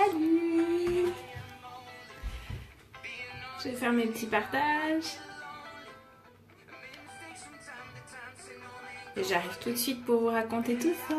Salut! Je vais faire mes petits partages. Et j'arrive tout de suite pour vous raconter tout ça.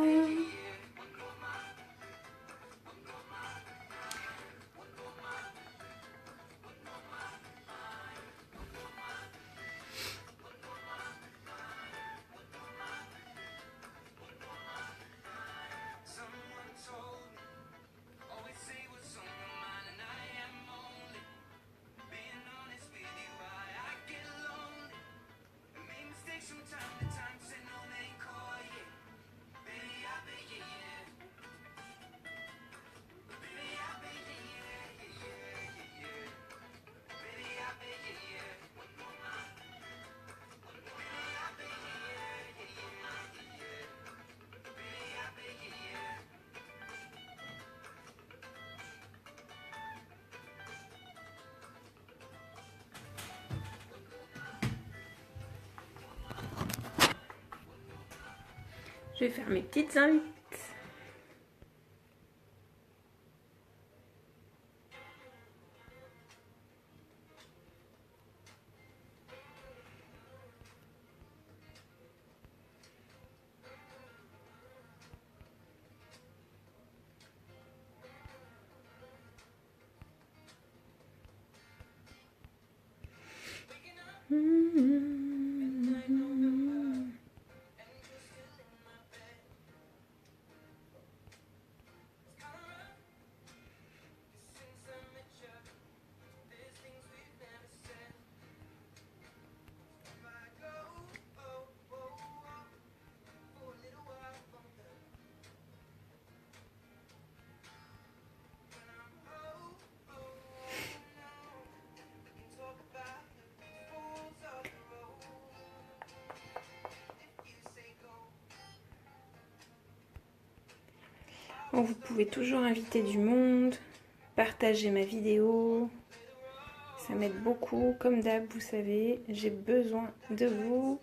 Je vais faire mes petites invites. Bon, vous pouvez toujours inviter du monde, partager ma vidéo, ça m'aide beaucoup. Comme d'hab, vous savez, j'ai besoin de vous.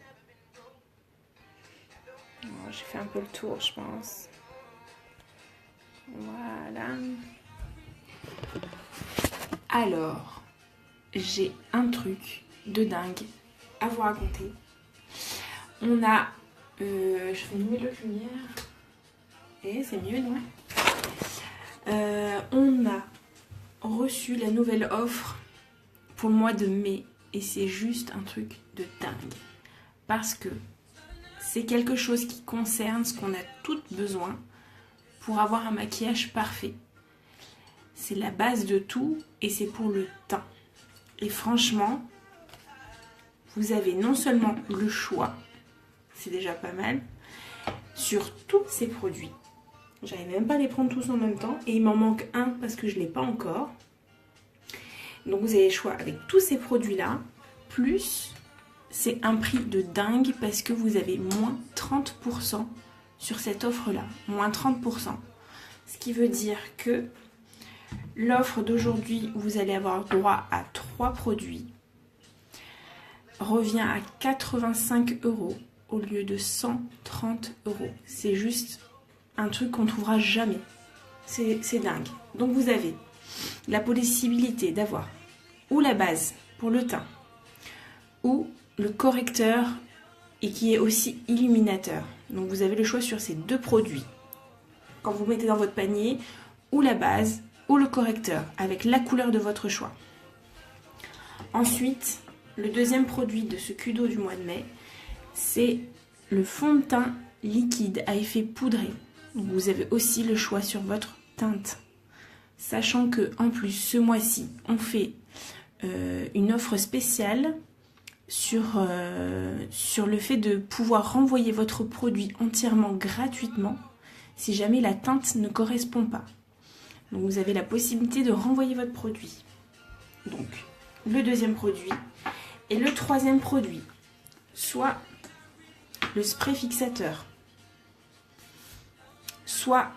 J'ai fait un peu le tour, je pense. Voilà. Alors, j'ai un truc de dingue à vous raconter. On a... je fais une nouvelle lumière. Et c'est mieux, non? On a reçu la nouvelle offre pour le mois de mai. Et c'est juste un truc de dingue. Parce que c'est quelque chose qui concerne ce qu'on a toutes besoin pour avoir un maquillage parfait. C'est la base de tout et c'est pour le teint. Et franchement, vous avez non seulement le choix, c'est déjà pas mal, sur tous ces produits. J'arrive même pas à les prendre tous en même temps et il m'en manque un parce que je ne l'ai pas encore. Donc vous avez le choix avec tous ces produits-là, plus c'est un prix de dingue parce que vous avez moins 30% sur cette offre-là. Moins 30%. Ce qui veut dire que l'offre d'aujourd'hui où vous allez avoir droit à 3 produits revient à 85 € au lieu de 130 €. C'est juste un truc qu'on ne trouvera jamais. C'est dingue. Donc vous avez la possibilité d'avoir ou la base pour le teint ou le correcteur et qui est aussi illuminateur. Donc vous avez le choix sur ces deux produits. Quand vous mettez dans votre panier, ou la base ou le correcteur avec la couleur de votre choix. Ensuite, le deuxième produit de ce Kudo du mois de mai, c'est le fond de teint liquide à effet poudré. Donc vous avez aussi le choix sur votre teinte. Sachant que en plus ce mois-ci, on fait une offre spéciale sur le fait de pouvoir renvoyer votre produit entièrement gratuitement si jamais la teinte ne correspond pas. Donc vous avez la possibilité de renvoyer votre produit. Donc le deuxième produit et le troisième produit, soit le spray fixateur, soit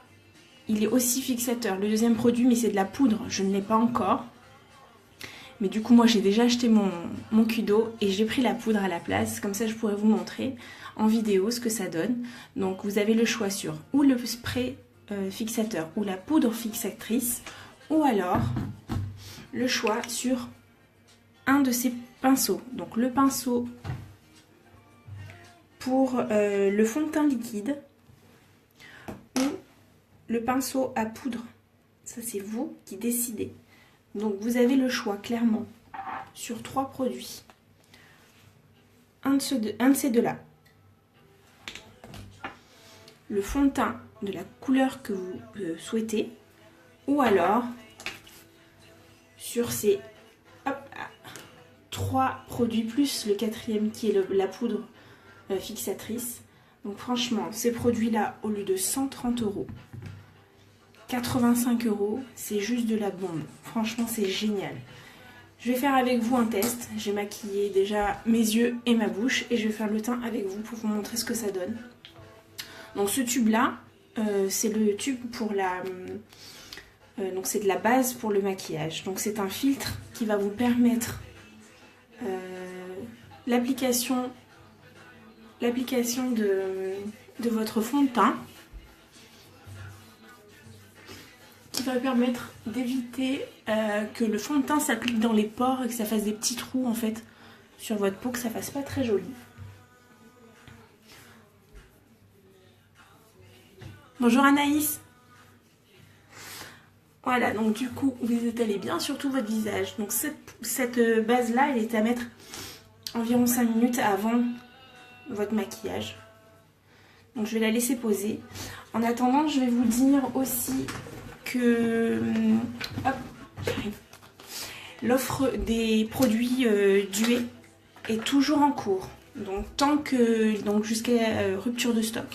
il est aussi fixateur. Le deuxième produit, mais c'est de la poudre, je ne l'ai pas encore. Mais du coup, moi, j'ai déjà acheté mon Kudo et j'ai pris la poudre à la place. Comme ça, je pourrais vous montrer en vidéo ce que ça donne. Donc, vous avez le choix sur ou le spray fixateur ou la poudre fixatrice ou alors le choix sur un de ces pinceaux. Donc le pinceau pour le fond de teint liquide ou le pinceau à poudre. Ça c'est vous qui décidez. Donc vous avez le choix clairement sur 3 produits. Un de ces deux-là. Le fond de teint de la couleur que vous souhaitez. Ou alors sur ces 3 produits plus le 4e qui est la poudre fixatrice. Donc franchement, ces produits-là, au lieu de 130 €, 85 €, c'est juste de la bombe. Franchement, c'est génial. Je vais faire avec vous un test. J'ai maquillé déjà mes yeux et ma bouche et je vais faire le teint avec vous pour vous montrer ce que ça donne. Donc ce tube-là, c'est le tube pour la... donc c'est de la base pour le maquillage. Donc c'est un filtre qui va vous permettre l'application de votre fond de teint, qui va permettre d'éviter que le fond de teint s'applique dans les pores et que ça fasse des petits trous en fait sur votre peau, que ça fasse pas très joli. Bonjour Anaïs. Voilà, donc du coup vous étalez bien sur tout votre visage. Donc cette base là, elle est à mettre environ 5 minutes avant votre maquillage. Donc je vais la laisser poser. En attendant, je vais vous dire aussi que l'offre des produits Duet est toujours en cours. Donc jusqu'à rupture de stock.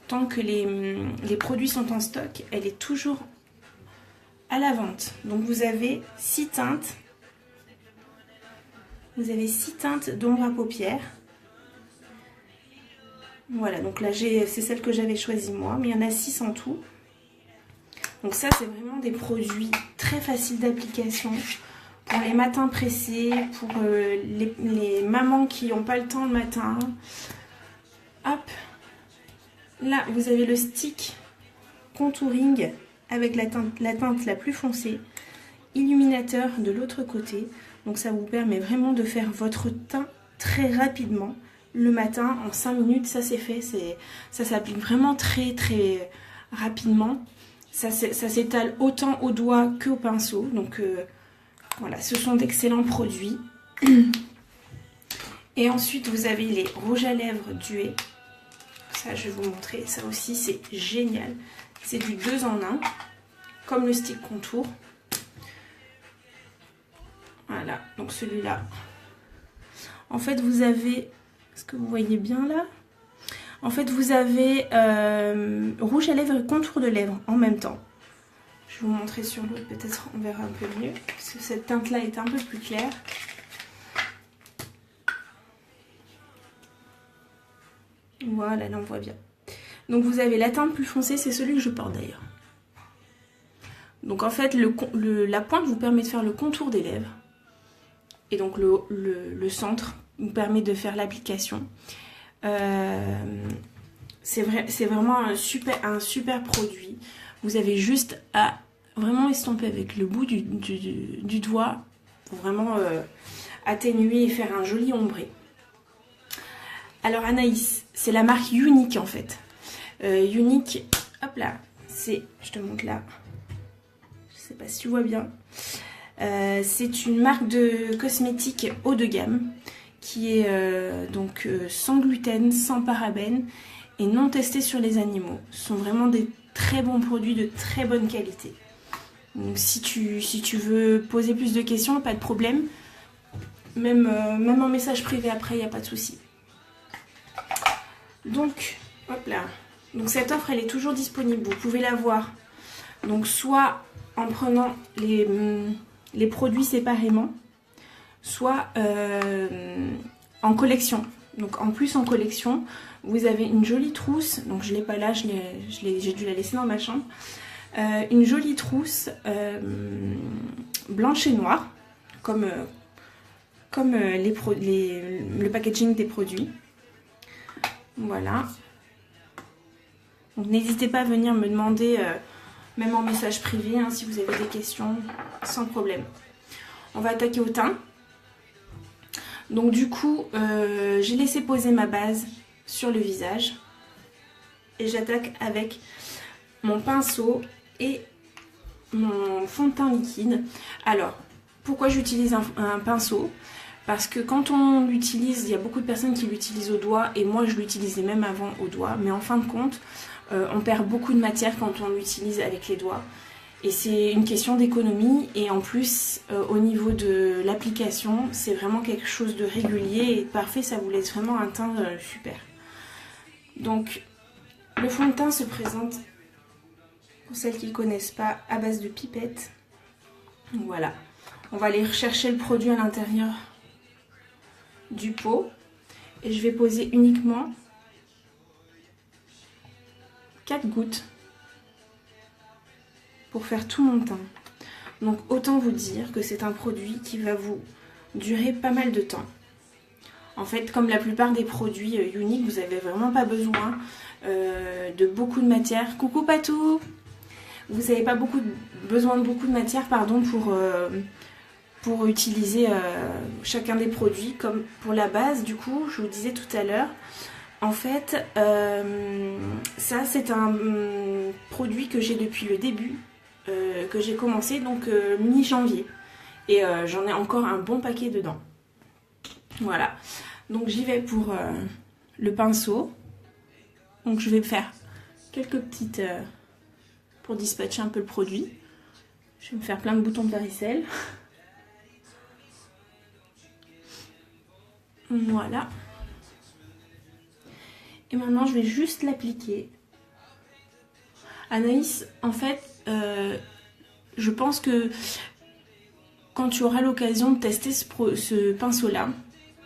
Tant que les produits sont en stock, elle est toujours à la vente. Donc vous avez 6 teintes. Vous avez 6 teintes d'ombre à paupières. Voilà, donc là c'est celle que j'avais choisie moi, mais il y en a 6 en tout. Donc ça c'est vraiment des produits très faciles d'application pour les matins pressés, pour les mamans qui n'ont pas le temps le matin. Hop, là vous avez le stick contouring avec la teinte la plus foncée, illuminateur de l'autre côté. Donc ça vous permet vraiment de faire votre teint très rapidement. Le matin, en 5 minutes, ça c'est fait. Ça s'applique vraiment très très rapidement. Ça s'étale autant au doigt qu'au pinceau. Donc voilà, ce sont d'excellents produits. Et ensuite, vous avez les rouges à lèvres Duet. Ça, je vais vous montrer. Ça aussi, c'est génial. C'est du 2 en 1, comme le stick contour. Voilà, donc celui-là. En fait, vous avez... Est-ce que vous voyez bien là? En fait, vous avez rouge à lèvres et contour de lèvres en même temps. Je vais vous montrer sur l'autre, peut-être on verra un peu mieux. Parce que cette teinte-là est un peu plus claire. Voilà, là on voit bien. Donc vous avez la teinte plus foncée, c'est celui que je porte d'ailleurs. Donc en fait, la pointe vous permet de faire le contour des lèvres. Et donc le centre vous permet de faire l'application. C'est vraiment un super produit. Vous avez juste à vraiment estomper avec le bout du doigt pour vraiment atténuer et faire un joli ombré. Alors Anaïs, c'est la marque Unique en fait. Unique, hop là, je te montre là. Je sais pas si tu vois bien. C'est une marque de cosmétiques haut de gamme qui est donc sans gluten, sans parabènes et non testés sur les animaux. Ce sont vraiment des très bons produits de très bonne qualité. Donc si tu veux poser plus de questions, pas de problème. Même en message privé après, il n'y a pas de souci. Donc, hop là. Donc cette offre, elle est toujours disponible. Vous pouvez la voir. Donc soit en prenant les produits séparément, soit en collection. Donc en plus en collection, vous avez une jolie trousse. Donc je l'ai pas là, j'ai dû la laisser dans ma chambre. Une jolie trousse blanche et noire, comme le packaging des produits. Voilà. Donc n'hésitez pas à venir me demander même en message privé, hein, si vous avez des questions, sans problème. On va attaquer au teint. Donc du coup, j'ai laissé poser ma base sur le visage. Et j'attaque avec mon pinceau et mon fond de teint liquide. Alors, pourquoi j'utilise un pinceau? Parce que quand on l'utilise, il y a beaucoup de personnes qui l'utilisent au doigt, et moi je l'utilisais même avant au doigt, mais en fin de compte, on perd beaucoup de matière quand on l'utilise avec les doigts. Et c'est une question d'économie, et en plus, au niveau de l'application, c'est vraiment quelque chose de régulier et parfait, ça vous laisse vraiment un teint super. Donc, le fond de teint se présente, pour celles qui ne le connaissent pas, à base de pipette. Voilà. On va aller rechercher le produit à l'intérieur du pot. Et je vais poser uniquement 4 gouttes pour faire tout mon teint. Donc autant vous dire que c'est un produit qui va vous durer pas mal de temps. En fait, comme la plupart des produits Younique, vous n'avez vraiment pas besoin de beaucoup de matière. Coucou Patou! Vous n'avez pas besoin de beaucoup de matière, pardon, pour utiliser chacun des produits. Comme pour la base, du coup, je vous disais tout à l'heure, en fait, ça c'est un produit que j'ai depuis le début, que j'ai commencé, donc mi-janvier. Et j'en ai encore un bon paquet dedans. Voilà. Donc j'y vais pour le pinceau. Donc je vais faire quelques petites... pour dispatcher un peu le produit. Je vais me faire plein de boutons de varicelle. Voilà. Et maintenant, je vais juste l'appliquer. Anaïs, en fait, je pense que quand tu auras l'occasion de tester ce pinceau-là,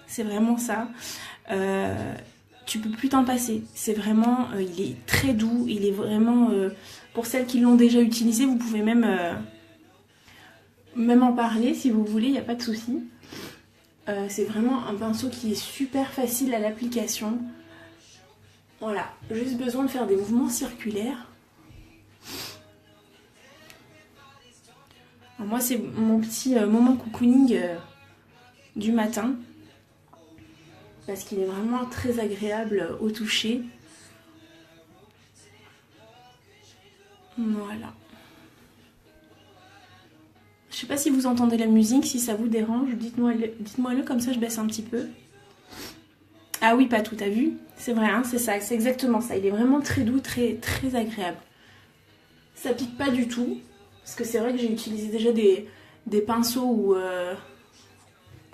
c'est vraiment ça, tu peux plus t'en passer. C'est vraiment, il est très doux, il est vraiment... pour celles qui l'ont déjà utilisé, vous pouvez même en parler si vous voulez, il n'y a pas de souci. C'est vraiment un pinceau qui est super facile à l'application. Voilà, juste besoin de faire des mouvements circulaires. Alors moi, c'est mon petit moment cocooning du matin. Parce qu'il est vraiment très agréable au toucher. Voilà. Je sais pas si vous entendez la musique, si ça vous dérange, dites-moi-le, comme ça je baisse un petit peu. Ah oui, pas tout, t'as vu? C'est vrai, hein, c'est ça, c'est exactement ça. Il est vraiment très doux, très, très agréable. Ça pique pas du tout, parce que c'est vrai que j'ai utilisé déjà des pinceaux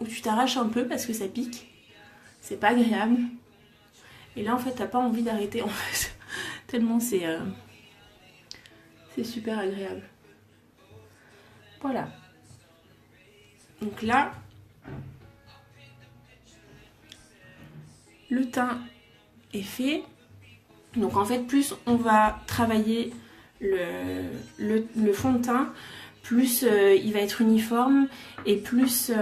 où tu t'arraches un peu parce que ça pique. C'est pas agréable. Et là, en fait, t'as pas envie d'arrêter, en fait. Tellement c'est super agréable. Voilà. Donc là, le teint est fait. Donc en fait, plus on va travailler le fond de teint, plus il va être uniforme et plus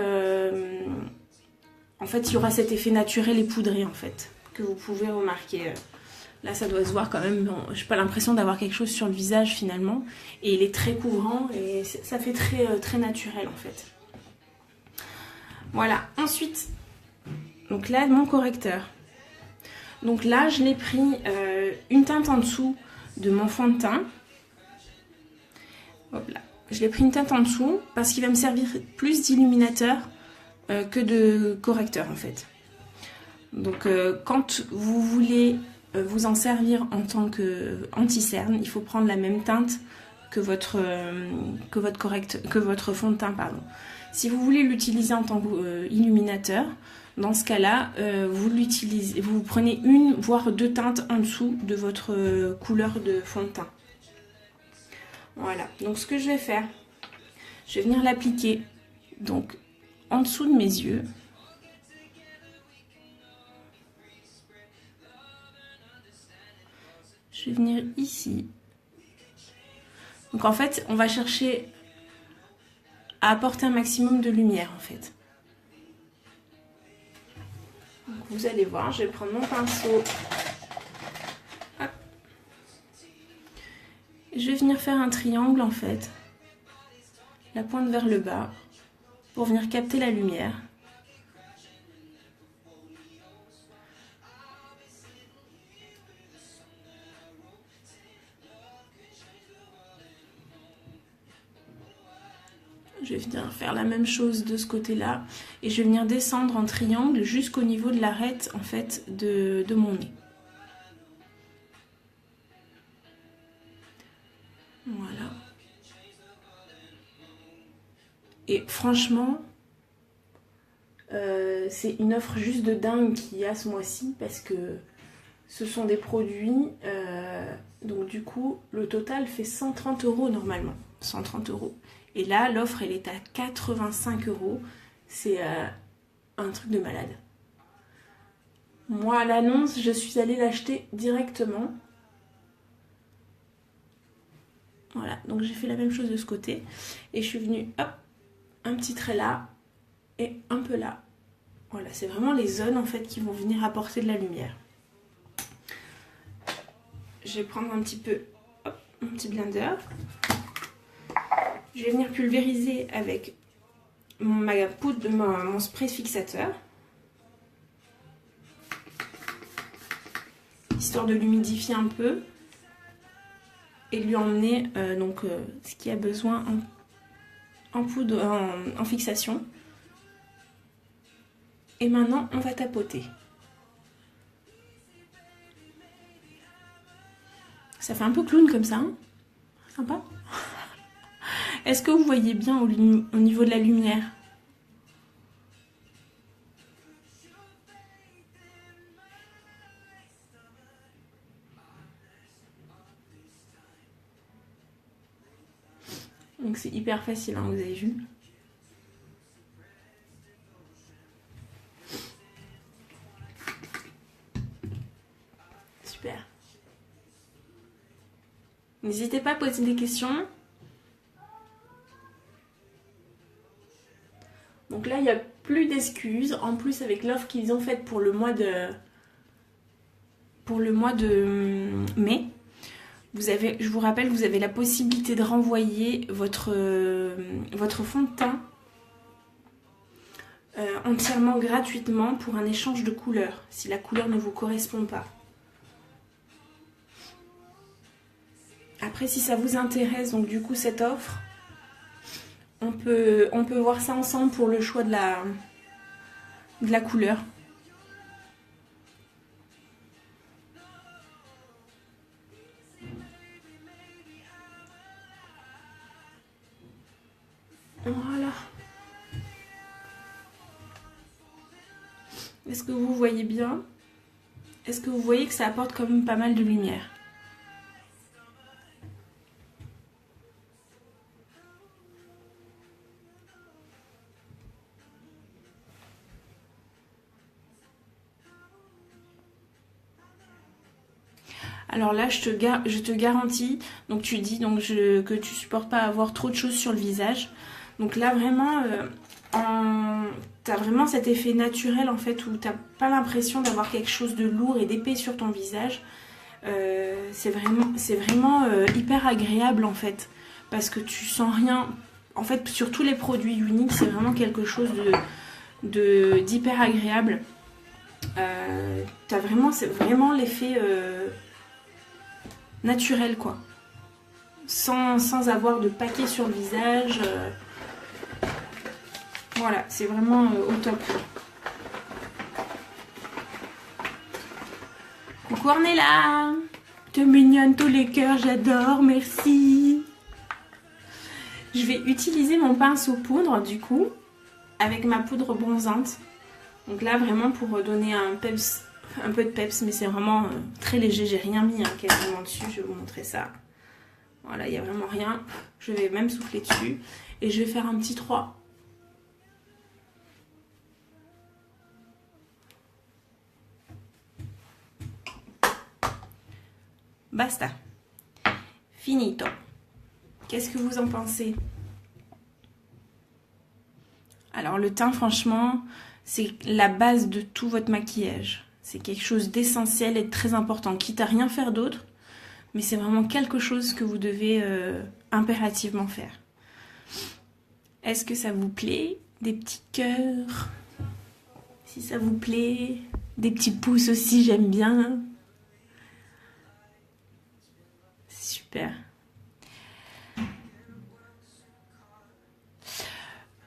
en fait il y aura cet effet naturel et poudré en fait que vous pouvez remarquer. Là ça doit se voir quand même, bon, j'ai pas l'impression d'avoir quelque chose sur le visage finalement, et il est très couvrant et ça fait très, très naturel en fait. Voilà, ensuite, donc là mon correcteur. Donc là je l'ai pris une teinte en dessous de mon fond de teint. Hop là. Je l'ai pris une teinte en dessous parce qu'il va me servir plus d'illuminateur que de correcteur en fait. Donc quand vous voulez vous en servir en tant qu'anti-cerne, il faut prendre la même teinte que votre fond de teint, pardon. Si vous voulez l'utiliser en tant qu'illuminateur, dans ce cas-là, vous prenez une voire deux teintes en dessous de votre couleur de fond de teint. Voilà, donc ce que je vais faire, je vais venir l'appliquer donc en dessous de mes yeux. Je vais venir ici. Donc en fait, on va chercher à apporter un maximum de lumière en fait. Donc, vous allez voir, je vais prendre mon pinceau. Hop. je vais venir faire un triangle en fait, la pointe vers le bas, pour venir capter la lumière. Je vais venir faire la même chose de ce côté-là et je vais venir descendre en triangle jusqu'au niveau de l'arête en fait de mon nez. Voilà. Et franchement, c'est une offre juste de dingue qu'il y a ce mois-ci parce que ce sont des produits, donc du coup le total fait 130 € normalement, 130 €. Et là l'offre elle est à 85 €, c'est un truc de malade. Moi à l'annonce je suis allée l'acheter directement. Voilà, donc j'ai fait la même chose de ce côté et je suis venue, hop, un petit trait là et un peu là. Voilà, c'est vraiment les zones en fait qui vont venir apporter de la lumière. Je vais prendre un petit peu, hop, mon petit blender. Je vais venir pulvériser avec ma poudre, mon spray fixateur. Histoire de l'humidifier un peu. Et de lui emmener ce qu'il y a besoin en poudre, en fixation. Et maintenant, on va tapoter. Ça fait un peu clown comme ça, hein? Sympa. Est-ce que vous voyez bien au niveau de la lumière? Donc c'est hyper facile, hein, vous avez vu. Super. N'hésitez pas à poser des questions. Donc là, il n'y a plus d'excuses. En plus, avec l'offre qu'ils ont faite pour le mois de mai, je vous rappelle, vous avez la possibilité de renvoyer votre fond de teint entièrement gratuitement pour un échange de couleurs, si la couleur ne vous correspond pas. Après, si ça vous intéresse, donc du coup cette offre, on peut voir ça ensemble pour le choix de la couleur. Voilà. Est-ce que vous voyez bien? Est-ce que vous voyez que ça apporte quand même pas mal de lumière? Alors là, je te garantis, donc tu dis que tu supportes pas avoir trop de choses sur le visage. Donc là, vraiment, t'as vraiment cet effet naturel en fait où t'as pas l'impression d'avoir quelque chose de lourd et d'épais sur ton visage. C'est vraiment hyper agréable en fait, parce que tu sens rien. En fait, sur tous les produits uniques, c'est vraiment quelque chose d'hyper agréable. C'est vraiment l'effet naturel quoi, sans avoir de paquet sur le visage. Voilà, c'est vraiment au top. Coucou Ornella, t'es mignonne tous les cœurs, j'adore, merci. Je vais utiliser mon pinceau poudre du coup avec ma poudre bronzante. Donc là vraiment pour donner un peu de peps, mais c'est vraiment très léger, j'ai rien mis quasiment dessus, je vais vous montrer ça. Voilà, il n'y a vraiment rien. Je vais même souffler dessus et je vais faire un petit 3. Basta. Finito. Qu'est-ce que vous en pensez? Alors le teint, franchement, c'est la base de tout votre maquillage. C'est quelque chose d'essentiel et de très important. Quitte à rien faire d'autre, mais c'est vraiment quelque chose que vous devez impérativement faire. Est-ce que ça vous plaît? Des petits cœurs? Si ça vous plaît, des petits pouces aussi, j'aime bien. Super.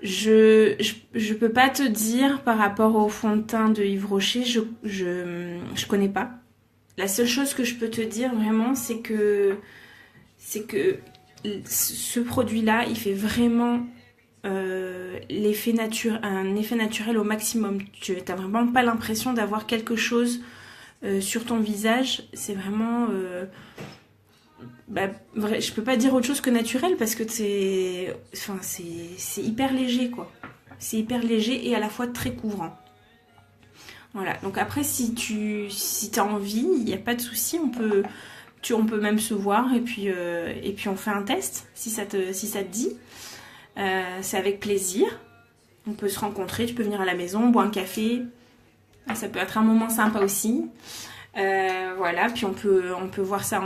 Je peux pas te dire par rapport au fond de teint de Yves Rocher, je connais pas. La seule chose que je peux te dire vraiment, c'est que ce produit-là, il fait vraiment un effet naturel au maximum. Tu n'as vraiment pas l'impression d'avoir quelque chose sur ton visage. C'est vraiment... je peux pas dire autre chose que naturel parce que c'est hyper léger, quoi. C'est hyper léger et à la fois très couvrant. Voilà, donc après si t'as envie, il n'y a pas de souci, on peut même se voir et puis on fait un test si ça te dit. C'est avec plaisir. On peut se rencontrer, tu peux venir à la maison, boire un café. Ça peut être un moment sympa aussi. Voilà, puis on peut voir ça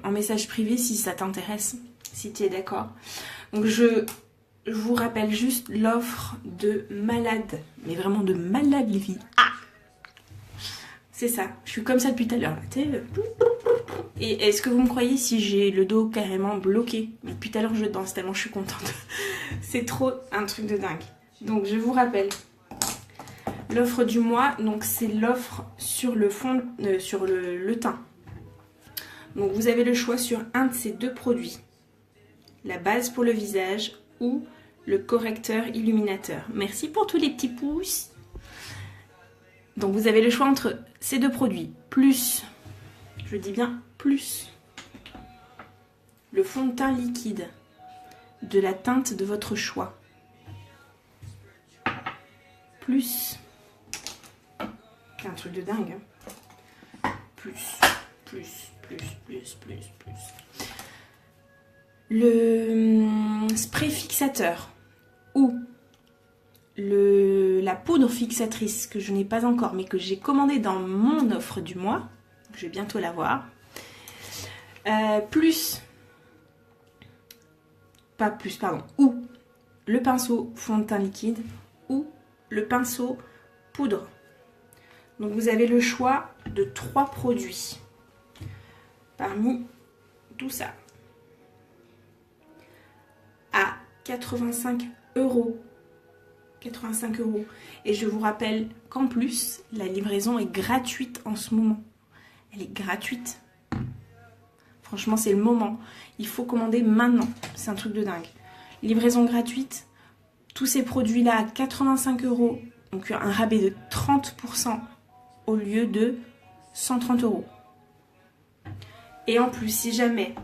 en message privé si ça t'intéresse, si tu es d'accord. Donc je vous rappelle juste l'offre de malade, mais vraiment de malade les filles. Ah, c'est ça, je suis comme ça depuis tout à l'heure. Et est-ce que vous me croyez si j'ai le dos carrément bloqué? Mais depuis tout à l'heure je danse tellement je suis contente. C'est trop un truc de dingue. Donc je vous rappelle. L'offre du mois, donc c'est l'offre sur le fond, sur le teint. Donc vous avez le choix sur un de ces deux produits. La base pour le visage ou le correcteur illuminateur. Merci pour tous les petits pouces. Donc vous avez le choix entre ces deux produits. Plus, je dis bien plus, le fond de teint liquide de la teinte de votre choix. Plus... C'est un truc de dingue. Hein. Plus. Le spray fixateur ou la poudre fixatrice que je n'ai pas encore mais que j'ai commandé dans mon offre du mois. Je vais bientôt l'avoir. Ou le pinceau fond de teint liquide ou le pinceau poudre. Donc vous avez le choix de 3 produits parmi tout ça à 85 €. 85 €. Et je vous rappelle qu'en plus, la livraison est gratuite en ce moment. Elle est gratuite. Franchement, c'est le moment. Il faut commander maintenant. C'est un truc de dingue. Livraison gratuite. Tous ces produits-là à 85 €. Donc un rabais de 30% au lieu de 130 €. Et en plus, si jamais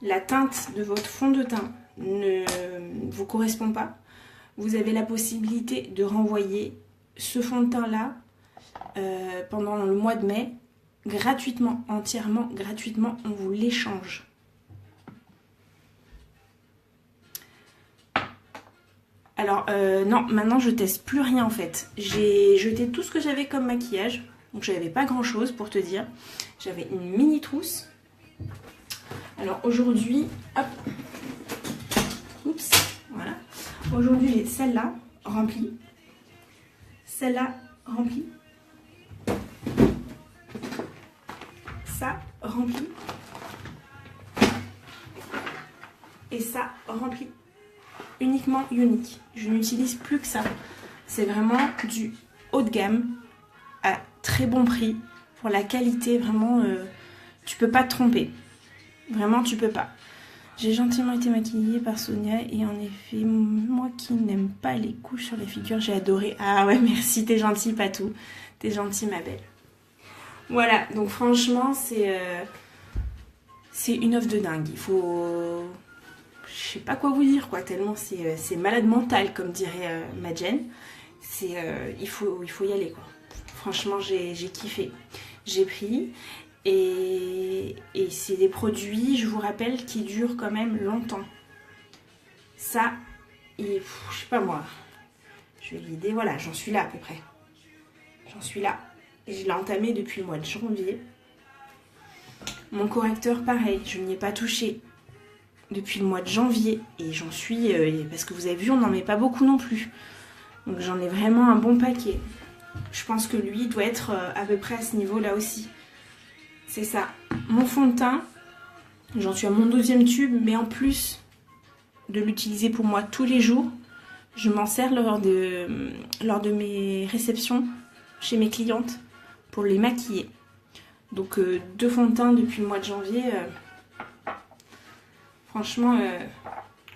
la teinte de votre fond de teint ne vous correspond pas, vous avez la possibilité de renvoyer ce fond de teint là pendant le mois de mai gratuitement, entièrement gratuitement, on vous l'échange. Alors non, maintenant je teste plus rien en fait. J'ai jeté tout ce que j'avais comme maquillage, donc j'avais pas grand chose pour te dire. J'avais une mini trousse. Alors aujourd'hui, hop, oups, voilà. Aujourd'hui j'ai celle-là remplie, celle-là remplie, ça rempli et ça rempli. Uniquement unique. Je n'utilise plus que ça. C'est vraiment du haut de gamme à très bon prix. Pour la qualité, vraiment, tu peux pas te tromper. Vraiment, tu peux pas. J'ai gentiment été maquillée par Sonia et en effet, moi qui n'aime pas les couches sur les figures, j'ai adoré. Ah ouais, merci, t'es gentille, Patou. T'es gentille, ma belle. Voilà, donc franchement, c'est une offre de dingue. Il faut... Je sais pas quoi vous dire, quoi, tellement c'est malade mental, comme dirait Madjen. Il faut y aller, quoi. Franchement, j'ai kiffé. J'ai pris et c'est des produits, je vous rappelle, qui durent quand même longtemps. Ça, je sais pas moi, je vais l'idée, voilà, j'en suis là à peu près. J'en suis là. Et je l'ai entamé depuis le mois de janvier. Mon correcteur, pareil, je n'y ai pas touché depuis le mois de janvier. Et j'en suis... parce que vous avez vu, on n'en met pas beaucoup non plus. Donc j'en ai vraiment un bon paquet. Je pense que lui doit être à peu près à ce niveau-là aussi. C'est ça. Mon fond de teint, j'en suis à mon 12e tube, mais en plus de l'utiliser pour moi tous les jours, je m'en sers lors de mes réceptions chez mes clientes pour les maquiller. Donc 2 fonds de teint depuis le mois de janvier, franchement,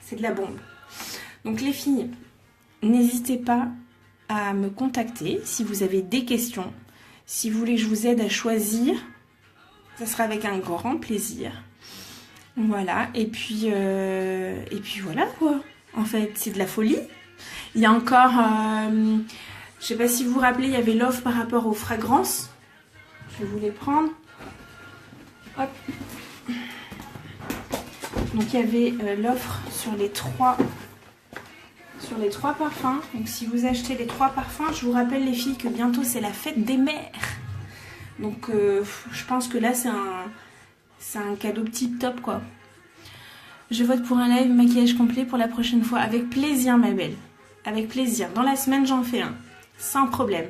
c'est de la bombe. Donc les filles, n'hésitez pas à me contacter si vous avez des questions. Si vous voulez que je vous aide à choisir, ça sera avec un grand plaisir. Voilà, et puis voilà quoi. En fait, c'est de la folie. Il y a encore, je sais pas si vous vous rappelez, il y avait l'offre par rapport aux fragrances. Je vais vous les prendre. Hop. Donc il y avait l'offre sur les 3 parfums. Donc si vous achetez les 3 parfums, je vous rappelle les filles que bientôt c'est la fête des mères. Donc je pense que là c'est un cadeau tip top quoi. Je vote pour un live maquillage complet pour la prochaine fois. Avec plaisir ma belle. Avec plaisir. Dans la semaine j'en fais un. Sans problème.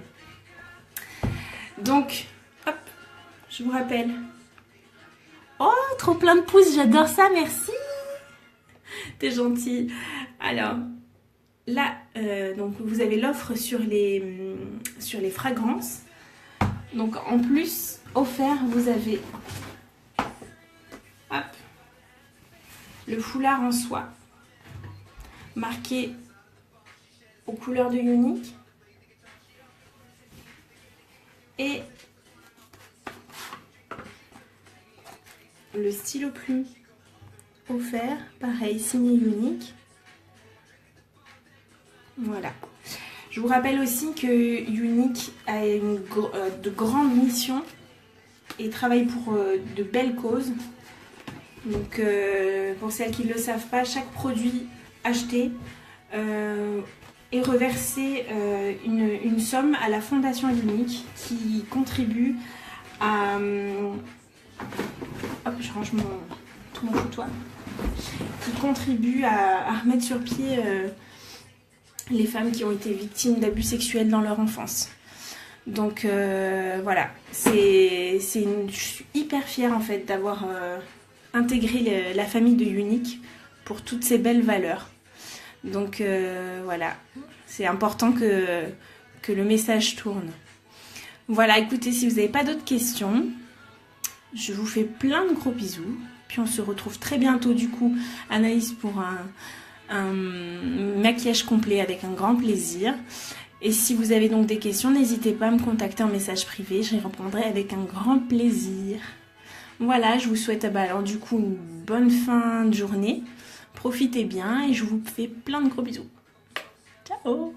Donc, hop, je vous rappelle. Oh, trop plein de pouces, j'adore ça, merci. T'es gentille. Alors, là, donc vous avez l'offre sur les fragrances. Donc en plus, offert, vous avez hop, le foulard en soie marqué aux couleurs de Younique et le stylo plume offert, pareil, signé Younique. Voilà. Je vous rappelle aussi que Younique a de grandes missions et travaille pour de belles causes. Donc pour celles qui ne le savent pas, chaque produit acheté est reversé une somme à la Fondation Younique qui contribue à... hop, je range tout mon foutoir. Qui contribue à remettre sur pied les femmes qui ont été victimes d'abus sexuels dans leur enfance. Donc voilà, je suis hyper fière en fait d'avoir intégré la famille de Younique pour toutes ces belles valeurs. Donc voilà, c'est important que le message tourne. Voilà, écoutez, si vous n'avez pas d'autres questions, je vous fais plein de gros bisous. Puis on se retrouve très bientôt du coup, Anaïs, pour un maquillage complet avec un grand plaisir. Et si vous avez donc des questions, n'hésitez pas à me contacter en message privé, j'y répondrai avec un grand plaisir. Voilà, je vous souhaite alors du coup une bonne fin de journée. Profitez bien et je vous fais plein de gros bisous. Ciao!